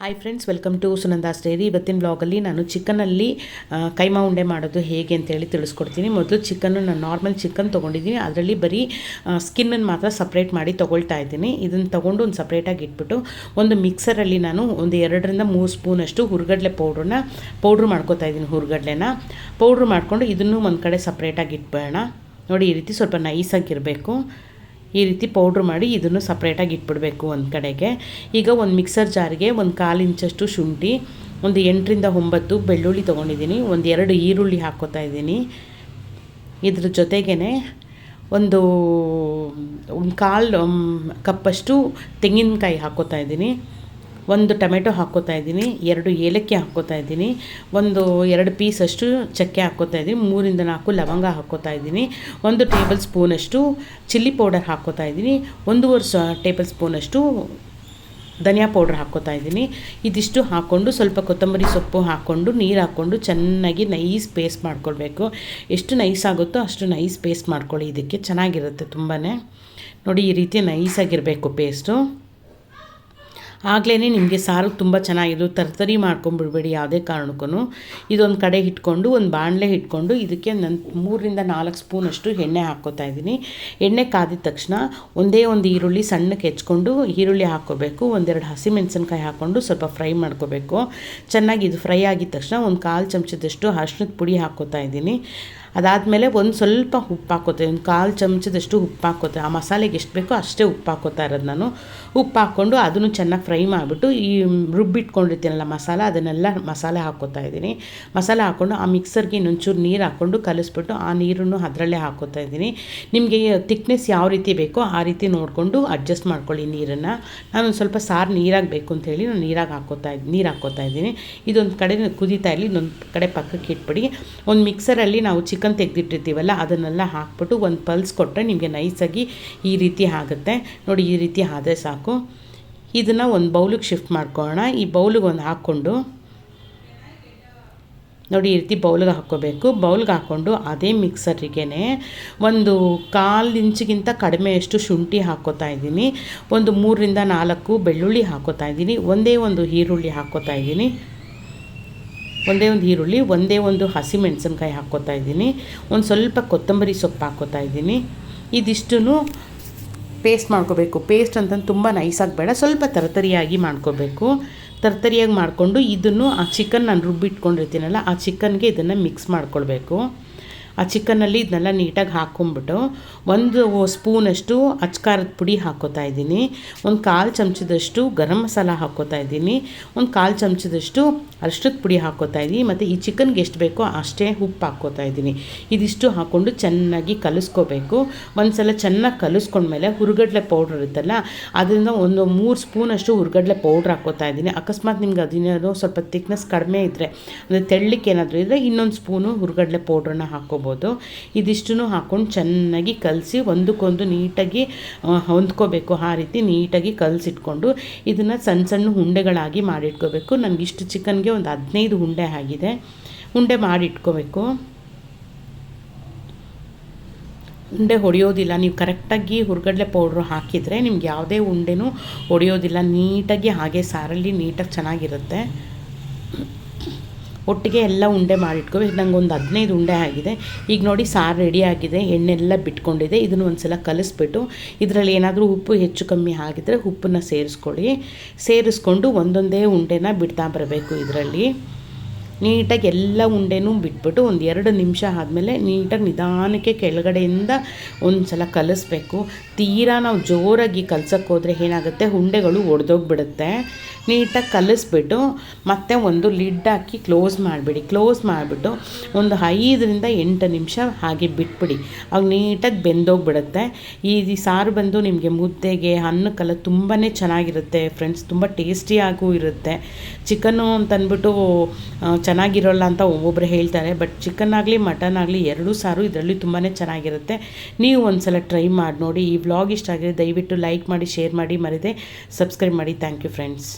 Hi friends, welcome to Sunanda's diary. ಇವತ್ತಿನ ಬ್ಲಾಗಲ್ಲಿ ನಾನು ಚಿಕನಲ್ಲಿ ಕೈಮಾ ಉಂಡೆ ಮಾಡೋದು ಹೇಗೆ ಅಂತೇಳಿ ತಿಳಿಸ್ಕೊಡ್ತೀನಿ. ಮೊದಲು ಚಿಕನ್ನು ನಾನು ನಾರ್ಮಲ್ ಚಿಕನ್ ತೊಗೊಂಡಿದ್ದೀನಿ. ಅದರಲ್ಲಿ ಬರೀ ಸ್ಕಿನ್ನನ್ನು ಮಾತ್ರ ಸಪ್ರೇಟ್ ಮಾಡಿ ತೊಗೊಳ್ತಾ ಇದ್ದೀನಿ. ಇದನ್ನು ತೊಗೊಂಡು ಒಂದು ಸಪ್ರೇಟಾಗಿ ಇಟ್ಬಿಟ್ಟು ಒಂದು ಮಿಕ್ಸರಲ್ಲಿ ನಾನು ಒಂದು 2-3 ಸ್ಪೂನಷ್ಟು ಹುರ್ಗಡ್ಲೆ ಪೌಡ್ರ್ ಮಾಡ್ಕೊತಾ ಇದ್ದೀನಿ. ಹುರ್ಗಡ್ಲೆನ ಪೌಡ್ರ್ ಮಾಡಿಕೊಂಡು ಇದನ್ನು ಒಂದು ಕಡೆ ಸಪ್ರೇಟಾಗಿ ಇಟ್ಬೇಡ. ನೋಡಿ, ಈ ರೀತಿ ಸ್ವಲ್ಪ ನೈಸಾಗಿರಬೇಕು. ಈ ರೀತಿ ಪೌಡ್ರ್ ಮಾಡಿ ಇದನ್ನು ಸಪ್ರೇಟಾಗಿ ಇಟ್ಬಿಡಬೇಕು ಒಂದು ಕಡೆಗೆ. ಈಗ ಒಂದು ಮಿಕ್ಸರ್ ಜಾರಿಗೆ ಒಂದು 1/4 ಇಂಚಷ್ಟು ಶುಂಠಿ, ಒಂದು 8-9 ಬೆಳ್ಳುಳ್ಳಿ ತೊಗೊಂಡಿದ್ದೀನಿ, ಒಂದು 2 ಈರುಳ್ಳಿ ಹಾಕ್ಕೋತಾ ಇದ್ದೀನಿ. ಇದ್ರ ಜೊತೆಗೇ ಒಂದು 1/4 ಕಪ್ಪಷ್ಟು ತೆಂಗಿನಕಾಯಿ ಹಾಕ್ಕೋತಾ ಇದ್ದೀನಿ, ಒಂದು ಟೊಮೆಟೊ ಹಾಕ್ಕೋತಾ ಇದ್ದೀನಿ, 2 ಏಲಕ್ಕಿ ಹಾಕ್ಕೋತಾ ಇದ್ದೀನಿ, ಒಂದು 2 ಪೀಸಷ್ಟು ಚಕ್ಕೆ ಹಾಕ್ಕೋತಾ ಇದ್ದೀನಿ, 3-4 ಲವಂಗ ಹಾಕ್ಕೋತಾ ಇದ್ದೀನಿ, 1 ಟೇಬಲ್ ಸ್ಪೂನಷ್ಟು ಚಿಲ್ಲಿ ಪೌಡರ್ ಹಾಕ್ಕೋತಾ ಇದ್ದೀನಿ, 1.5 ಟೇಬಲ್ ಸ್ಪೂನಷ್ಟು ಧನಿಯಾ ಪೌಡ್ರ್ ಹಾಕ್ಕೋತಾ ಇದ್ದೀನಿ. ಇದಿಷ್ಟು ಹಾಕ್ಕೊಂಡು ಸ್ವಲ್ಪ ಕೊತ್ತಂಬರಿ ಸೊಪ್ಪು ಹಾಕ್ಕೊಂಡು ನೀರು ಹಾಕ್ಕೊಂಡು ಚೆನ್ನಾಗಿ ನೈಸ್ ಪೇಸ್ಟ್ ಮಾಡ್ಕೊಳ್ಬೇಕು. ಎಷ್ಟು ನೈಸ್ ಆಗುತ್ತೋ ಅಷ್ಟು ನೈಸ್ ಪೇಸ್ಟ್ ಮಾಡ್ಕೊಳ್ಳಿ. ಇದಕ್ಕೆ ಚೆನ್ನಾಗಿರುತ್ತೆ ತುಂಬಾ. ನೋಡಿ, ಈ ರೀತಿ ನೈಸಾಗಿರಬೇಕು ಪೇಸ್ಟು. ಆಗಲೇ ನಿಮಗೆ ಸಾರು ತುಂಬ ಚೆನ್ನಾಗಿದ್ದು ತರ್ತರಿ ಮಾಡ್ಕೊಂಬಿಡ್ಬೇಡಿ ಯಾವುದೇ ಕಾರಣಕ್ಕೂ. ಇದೊಂದು ಕಡೆ ಇಟ್ಕೊಂಡು ಒಂದು ಬಾಣಲೆ ಇಟ್ಕೊಂಡು ಇದಕ್ಕೆ ನಾನು 3-4 ಸ್ಪೂನಷ್ಟು ಎಣ್ಣೆ ಹಾಕ್ಕೋತಾ ಇದ್ದೀನಿ. ಎಣ್ಣೆ ಕಾದಿದ ತಕ್ಷಣ ಒಂದೇ ಒಂದು ಈರುಳ್ಳಿ ಸಣ್ಣಕ್ಕೆ ಹೆಚ್ಕೊಂಡು ಈರುಳ್ಳಿ ಹಾಕ್ಕೋಬೇಕು. 1-2 ಹಸಿಮೆಣಸಿನ್ಕಾಯಿ ಹಾಕ್ಕೊಂಡು ಸ್ವಲ್ಪ ಫ್ರೈ ಮಾಡ್ಕೋಬೇಕು. ಚೆನ್ನಾಗಿ ಇದು ಫ್ರೈ ಆಗಿದ ತಕ್ಷಣ ಒಂದು 1/4 ಚಮಚದಷ್ಟು ಅರಿಶಿಣದ ಪುಡಿ ಹಾಕ್ಕೋತಾ ಇದ್ದೀನಿ. ಅದಾದಮೇಲೆ ಒಂದು ಸ್ವಲ್ಪ ಉಪ್ಪು ಹಾಕ್ಕೋತೆ, ಒಂದು 1/4 ಚಮಚದಷ್ಟು ಉಪ್ಪು ಹಾಕ್ಕೋತೆ. ಆ ಮಸಾಲೆಗೆ ಎಷ್ಟು ಬೇಕೋ ಅಷ್ಟೇ ಉಪ್ಪು ಹಾಕ್ಕೋತಾ ಇರೋದು ನಾನು. ಉಪ್ಪು ಹಾಕ್ಕೊಂಡು ಅದನ್ನು ಚೆನ್ನಾಗಿ ಫ್ರೈ ಮಾಡಿಬಿಟ್ಟು ಈ ರುಬ್ಬಿಟ್ಕೊಂಡಿರ್ತೀನಲ್ಲ ಮಸಾಲೆ, ಅದನ್ನೆಲ್ಲ ಮಸಾಲೆ ಹಾಕ್ಕೋತಾ ಇದ್ದೀನಿ. ಮಸಾಲೆ ಹಾಕ್ಕೊಂಡು ಆ ಮಿಕ್ಸರ್ಗೆ ಇನ್ನೊಂಚೂರು ನೀರು ಹಾಕ್ಕೊಂಡು ಕಲಿಸ್ಬಿಟ್ಟು ಆ ನೀರನ್ನು ಅದರಲ್ಲೇ ಹಾಕ್ಕೋತಾ ಇದ್ದೀನಿ. ನಿಮಗೆ ತಿಕ್ನೆಸ್ ಯಾವ ರೀತಿ ಬೇಕೋ ಆ ರೀತಿ ನೋಡಿಕೊಂಡು ಅಡ್ಜಸ್ಟ್ ಮಾಡ್ಕೊಳ್ಳಿ ನೀರನ್ನು. ನಾನು ಸ್ವಲ್ಪ ಸಾರು ನೀರಾಗಿ ಬೇಕು ಅಂಥೇಳಿ ನಾನು ನೀರು ಹಾಕ್ಕೋತಾ ಇದ್ದೀನಿ. ಇದೊಂದು ಕಡೆ ಕುದೀತಾ ಇರಲಿ, ಇನ್ನೊಂದು ಕಡೆ ಪಕ್ಕಕ್ಕೆ ಇಟ್ಬಿಡಿ. ಒಂದು ಮಿಕ್ಸರಲ್ಲಿ ನಾವು ಚಿಕನ್ ತೆಗೆದಿಟ್ಟಿರ್ತೀವಲ್ಲ ಅದನ್ನೆಲ್ಲ ಹಾಕ್ಬಿಟ್ಟು ಒಂದು ಪಲ್ಸ್ ಕೊಟ್ಟರೆ ನಿಮಗೆ ನೈಸಾಗಿ ಈ ರೀತಿ ಆಗುತ್ತೆ. ನೋಡಿ, ಈ ರೀತಿ ಆದರೆ ಸಾಕು. ಇದನ್ನು ಒಂದು ಬೌಲಿಗೆ ಶಿಫ್ಟ್ ಮಾಡ್ಕೊಳ್ಳೋಣ. ಈ ಬೌಲಿಗೆ ಒಂದು ಹಾಕ್ಕೊಂಡು ನೋಡಿ, ಈ ರೀತಿ ಬೌಲ್ಗೆ ಹಾಕ್ಕೋಬೇಕು. ಬೌಲ್ಗೆ ಹಾಕ್ಕೊಂಡು ಅದೇ ಮಿಕ್ಸರಿಗೆ ಒಂದು 1/4 ಇಂಚಿಗಿಂತ ಕಡಿಮೆಯಷ್ಟು ಶುಂಠಿ ಹಾಕ್ಕೋತಾ ಇದ್ದೀನಿ, ಒಂದು 3-4 ಬೆಳ್ಳುಳ್ಳಿ ಹಾಕ್ಕೋತಾ ಇದ್ದೀನಿ, ಒಂದೇ ಒಂದು ಈರುಳ್ಳಿ ಹಾಕ್ಕೋತಾ ಇದ್ದೀನಿ, ಒಂದೇ ಒಂದು ಹಸಿಮೆಣಸಿನ್ಕಾಯಿ ಹಾಕ್ಕೋತಾ ಇದ್ದೀನಿ, ಒಂದು ಸ್ವಲ್ಪ ಕೊತ್ತಂಬರಿ ಸೊಪ್ಪು ಹಾಕ್ಕೋತಾ ಇದ್ದೀನಿ. ಇದಿಷ್ಟನ್ನು ಪೇಸ್ಟ್ ಮಾಡ್ಕೋಬೇಕು. ಪೇಸ್ಟ್ ಅಂತಂದು ತುಂಬ ನೈಸಾಗಿ ಬೇಡ, ಸ್ವಲ್ಪ ತರತರಿಯಾಗಿ ಮಾಡ್ಕೋಬೇಕು. ತರತರಿಯಾಗಿ ಮಾಡಿಕೊಂಡು ಇದನ್ನು ಆ ಚಿಕನ್ ನಾನು ರುಬ್ಬಿಟ್ಕೊಂಡಿರ್ತೀನಲ್ಲ ಆ ಚಿಕನ್ಗೆ ಇದನ್ನು ಮಿಕ್ಸ್ ಮಾಡ್ಕೊಳ್ಬೇಕು. ಆ ಚಿಕನ್ನಲ್ಲಿ ಇದನ್ನೆಲ್ಲ ನೀಟಾಗಿ ಹಾಕ್ಕೊಂಬಿಟ್ಟು ಒಂದು ಸ್ಪೂನಷ್ಟು ಅಚ್ಕಾರದ ಪುಡಿ ಹಾಕ್ಕೋತಾ ಇದ್ದೀನಿ, ಒಂದು 1/4 ಚಮಚದಷ್ಟು ಗರಂ ಮಸಾಲ ಹಾಕ್ಕೋತಾ ಇದ್ದೀನಿ, ಒಂದು 1/4 ಚಮಚದಷ್ಟು ಅರಿಶಿಣದ ಪುಡಿ ಹಾಕ್ಕೋತಾ ಇದ್ದೀನಿ, ಮತ್ತು ಈ ಚಿಕನ್ಗೆ ಎಷ್ಟು ಬೇಕೋ ಅಷ್ಟೇ ಉಪ್ಪು ಹಾಕ್ಕೋತಾ ಇದ್ದೀನಿ. ಇದಿಷ್ಟು ಹಾಕ್ಕೊಂಡು ಚೆನ್ನಾಗಿ ಕಲಿಸ್ಕೋಬೇಕು. ಒಂದು ಸಲ ಚೆನ್ನಾಗಿ ಕಲಿಸ್ಕೊಂಡ್ಮೇಲೆ ಹುರ್ಗಡ್ಲೆ ಪೌಡ್ರ್ ಇರುತ್ತಲ್ಲ ಅದರಿಂದ ಒಂದು 3 ಸ್ಪೂನಷ್ಟು ಹುರ್ಗಡ್ಲೆ ಪೌಡ್ರ್ ಹಾಕ್ಕೋತಾ ಇದ್ದೀನಿ. ಅಕಸ್ಮಾತ್ ನಿಮ್ಗೆ ಅದೇನಾದರೂ ಸ್ವಲ್ಪ ತಿಕ್ನೆಸ್ ಕಡಿಮೆ ಇದ್ದರೆ, ಅಂದರೆ ತೆಳ್ಳಕ್ಕೆ ಏನಾದರೂ ಇದ್ದರೆ ಇನ್ನೊಂದು ಸ್ಪೂನು ಹುರ್ಗಡ್ಲೆ ಪೌಡ್ರನ್ನ ಹಾಕ್ಕೋಬೋದು. ಇದಿಷ್ಟನ್ನು ಹಾಕ್ಕೊಂಡು ಚೆನ್ನಾಗಿ ಕಲಸಿ ಒಂದಕ್ಕೊಂದು ನೀಟಾಗಿ ಹೊಂದ್ಕೋಬೇಕು. ಆ ರೀತಿ ನೀಟಾಗಿ ಕಲಸಿಟ್ಕೊಂಡು ಇದನ್ನು ಸಣ್ಣ ಸಣ್ಣ ಉಂಡೆಗಳಾಗಿ ಮಾಡಿಟ್ಕೋಬೇಕು. ನನಗಿಷ್ಟು ಚಿಕನ್ಗೆ ಒಂದು 15 ಉಂಡೆ ಆಗಿದೆ. ಉಂಡೆ ಮಾಡಿಟ್ಕೋಬೇಕು. ಉಂಡೆ ಹೊಡೆಯೋದಿಲ್ಲ. ನೀವು ಕರೆಕ್ಟಾಗಿ ಹುರ್ಗಡ್ಲೆ ಪೌಡ್ರು ಹಾಕಿದರೆ ನಿಮ್ಗೆ ಯಾವುದೇ ಉಂಡೆನೂ ಹೊಡೆಯೋದಿಲ್ಲ. ನೀಟಾಗಿ ಹಾಗೆ ಸಾರಲ್ಲಿ ನೀಟಾಗಿ ಚೆನ್ನಾಗಿರುತ್ತೆ. ಒಟ್ಟಿಗೆ ಎಲ್ಲ ಉಂಡೆ ಮಾಡಿಟ್ಕೋಬೇಕು. ನಂಗೆ ಒಂದು 15 ಉಂಡೆ ಆಗಿದೆ. ಈಗ ನೋಡಿ, ಸಾರು ರೆಡಿ ಆಗಿದೆ, ಎಣ್ಣೆಲ್ಲ ಬಿಟ್ಕೊಂಡಿದೆ. ಇದನ್ನು ಒಂದು ಸಲ ಕಲಿಸ್ಬಿಟ್ಟು ಇದರಲ್ಲಿ ಏನಾದರೂ ಉಪ್ಪು ಹೆಚ್ಚು ಕಮ್ಮಿ ಆಗಿದ್ದರೆ ಉಪ್ಪನ್ನು ಸೇರಿಸ್ಕೊಂಡು ಒಂದೊಂದೇ ಉಂಡೆನ ಬಿಡ್ತಾ ಬರಬೇಕು. ಇದರಲ್ಲಿ ನೀಟಾಗಿ ಎಲ್ಲ ಉಂಡೆನೂ ಬಿಟ್ಬಿಟ್ಟು ಒಂದು 2 ನಿಮಿಷ ಆದಮೇಲೆ ನೀಟಾಗಿ ನಿಧಾನಕ್ಕೆ ಕೆಳಗಡೆಯಿಂದ ಒಂದು ಸಲ ಕಲಿಸ್ಬೇಕು. ತೀರಾ ನಾವು ಜೋರಾಗಿ ಕಲ್ಸೋಕ್ಕೆ ಹೋದರೆ ಏನಾಗುತ್ತೆ, ಉಂಡೆಗಳು ಒಡೆದೋಗ್ಬಿಡುತ್ತೆ. ನೀಟಾಗಿ ಕಲಿಸ್ಬಿಟ್ಟು ಮತ್ತೆ ಒಂದು ಲಿಡ್ ಹಾಕಿ ಕ್ಲೋಸ್ ಮಾಡಿಬಿಟ್ಟು ಒಂದು 5-8 ನಿಮಿಷ ಹಾಗೆ ಬಿಟ್ಬಿಡಿ. ಆಗ ನೀಟಾಗಿ ಬೆಂದೋಗ್ಬಿಡುತ್ತೆ. ಈ ಸಾರು ಬಂದು ನಿಮಗೆ ಮುದ್ದೆಗೆ, ಅನ್ನಕ್ಕೆಲ್ಲ ತುಂಬಾ ಚೆನ್ನಾಗಿರುತ್ತೆ ಫ್ರೆಂಡ್ಸ್. ತುಂಬ ಟೇಸ್ಟಿಯಾಗೂ ಇರುತ್ತೆ. ಚಿಕನ್ನು ಅಂತಂದ್ಬಿಟ್ಟು ಚೆನ್ನಾಗಿರೋಲ್ಲ ಅಂತ ಒಬ್ಬೊಬ್ಬರು ಹೇಳ್ತಾರೆ, ಬಟ್ ಚಿಕನ್ ಆಗಲಿ ಮಟನ್ ಆಗಲಿ ಎರಡೂ ಸಾರು ಇದರಲ್ಲಿ ತುಂಬಾ ಚೆನ್ನಾಗಿರುತ್ತೆ. ನೀವು ಒಂದು ಸಲ ಟ್ರೈ ಮಾಡಿ ನೋಡಿ. ಈ ವ್ಲಾಗ್ ಇಷ್ಟ ಆಗಿದೆ ದಯವಿಟ್ಟು ಲೈಕ್ ಮಾಡಿ, ಶೇರ್ ಮಾಡಿ, ಮರೆಯದೆ ಸಬ್ಸ್ಕ್ರೈಬ್ ಮಾಡಿ. Thank you friends.